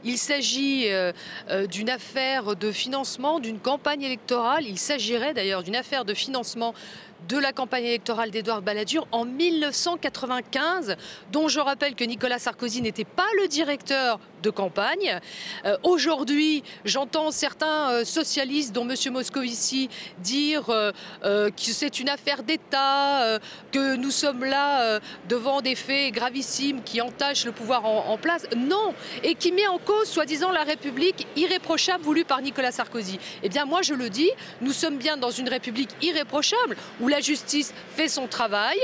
Il s'agit d'une affaire de financement d'une campagne électorale. Il s'agirait d'ailleurs d'une affaire de financement de la campagne électorale d'Édouard Balladur en 1995, dont je rappelle que Nicolas Sarkozy n'était pas le directeur de campagne. Aujourd'hui, j'entends certains socialistes, dont M. Moscovici, dire que c'est une affaire d'État, que nous sommes là devant des faits gravissimes qui entachent le pouvoir en place. Non, et qui met en cause, soi-disant, la République irréprochable voulue par Nicolas Sarkozy. Eh bien, moi, je le dis, nous sommes bien dans une République irréprochable où la justice fait son travail,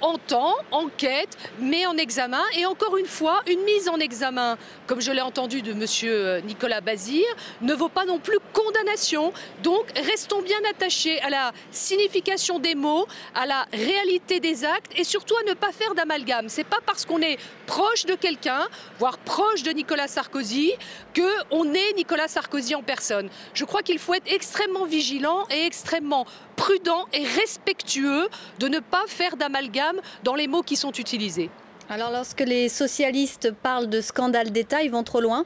entend, enquête, met en examen. Et encore une fois, une mise en examen, comme je l'ai entendu de M. Nicolas Bazir, ne vaut pas non plus condamnation. Donc, restons bien attachés à la signification des mots, à la réalité des actes et surtout à ne pas faire d'amalgame. C'est pas parce qu'on est proche de quelqu'un, voire proche de Nicolas Sarkozy, qu'on est Nicolas Sarkozy en personne. Je crois qu'il faut être extrêmement vigilant et extrêmement prudent et respectueux de ne pas faire d'amalgame dans les mots qui sont utilisés. Alors lorsque les socialistes parlent de scandale d'État, ils vont trop loin ?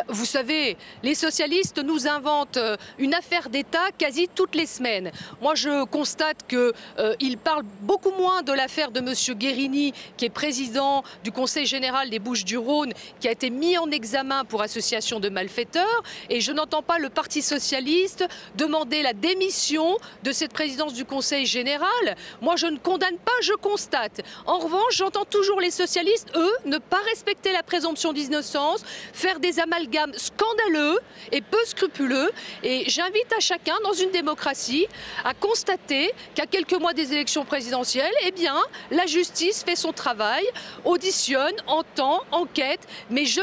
Vous savez, les socialistes nous inventent une affaire d'État quasi toutes les semaines. Moi, je constate qu'ils parlent beaucoup moins de l'affaire de M. Guérini, qui est président du Conseil général des Bouches-du-Rhône, qui a été mis en examen pour association de malfaiteurs. Et je n'entends pas le Parti socialiste demander la démission de cette présidence du Conseil général. Moi, je ne condamne pas, je constate. En revanche, j'entends toujours les socialistes, eux, ne pas respecter la présomption d'innocence, faire des amalgames scandaleux et peu scrupuleux. Et j'invite à chacun, dans une démocratie, à constater qu'à quelques mois des élections présidentielles, eh bien, la justice fait son travail, auditionne, entend, enquête. Mais je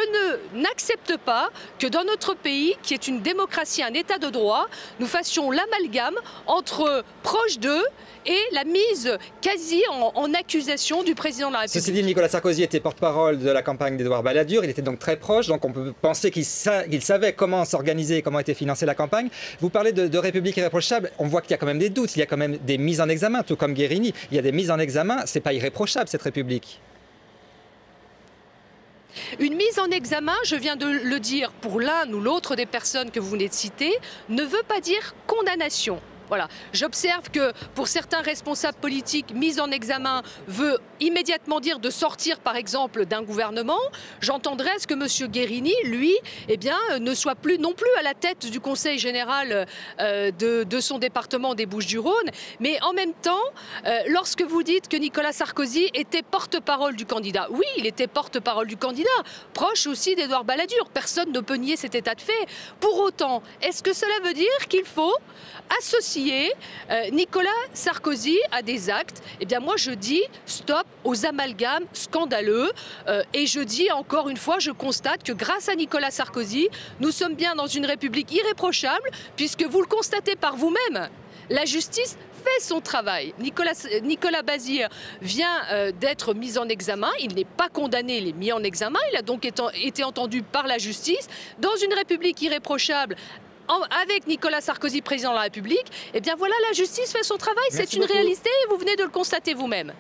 n'accepte pas que dans notre pays, qui est une démocratie, un état de droit, nous fassions l'amalgame entre proches d'eux et la mise quasi en accusation du président de la République. Ceci dit, Nicolas Sarkozy était porte-parole de la campagne d'Édouard Balladur. Il était donc très proche, donc on peut penser qu'il savait comment s'organiser, comment était financée la campagne. Vous parlez de République irréprochable. On voit qu'il y a quand même des doutes, il y a quand même des mises en examen, tout comme Guérini. Il y a des mises en examen, c'est pas irréprochable cette République. Une mise en examen, je viens de le dire pour l'un ou l'autre des personnes que vous venez de citer, ne veut pas dire condamnation. Voilà. J'observe que pour certains responsables politiques, mise en examen veut immédiatement dire de sortir, par exemple, d'un gouvernement. J'entendrais à ce que M. Guérini, lui, eh bien, ne soit plus non plus à la tête du Conseil général de son département des Bouches-du-Rhône. Mais en même temps, lorsque vous dites que Nicolas Sarkozy était porte-parole du candidat, oui, il était porte-parole du candidat, proche aussi d'Édouard Balladur. Personne ne peut nier cet état de fait. Pour autant, est-ce que cela veut dire qu'il faut associer Nicolas Sarkozy à des actes? Eh bien moi je dis stop aux amalgames scandaleux et je dis encore une fois, je constate que grâce à Nicolas Sarkozy, nous sommes bien dans une République irréprochable puisque vous le constatez par vous-même, la justice fait son travail. Nicolas Bazir vient d'être mis en examen, il n'est pas condamné, il est mis en examen, il a donc été entendu par la justice. Dans une République irréprochable, avec Nicolas Sarkozy, président de la République, eh bien voilà, la justice fait son travail, c'est une réalité et vous venez de le constater vous-même.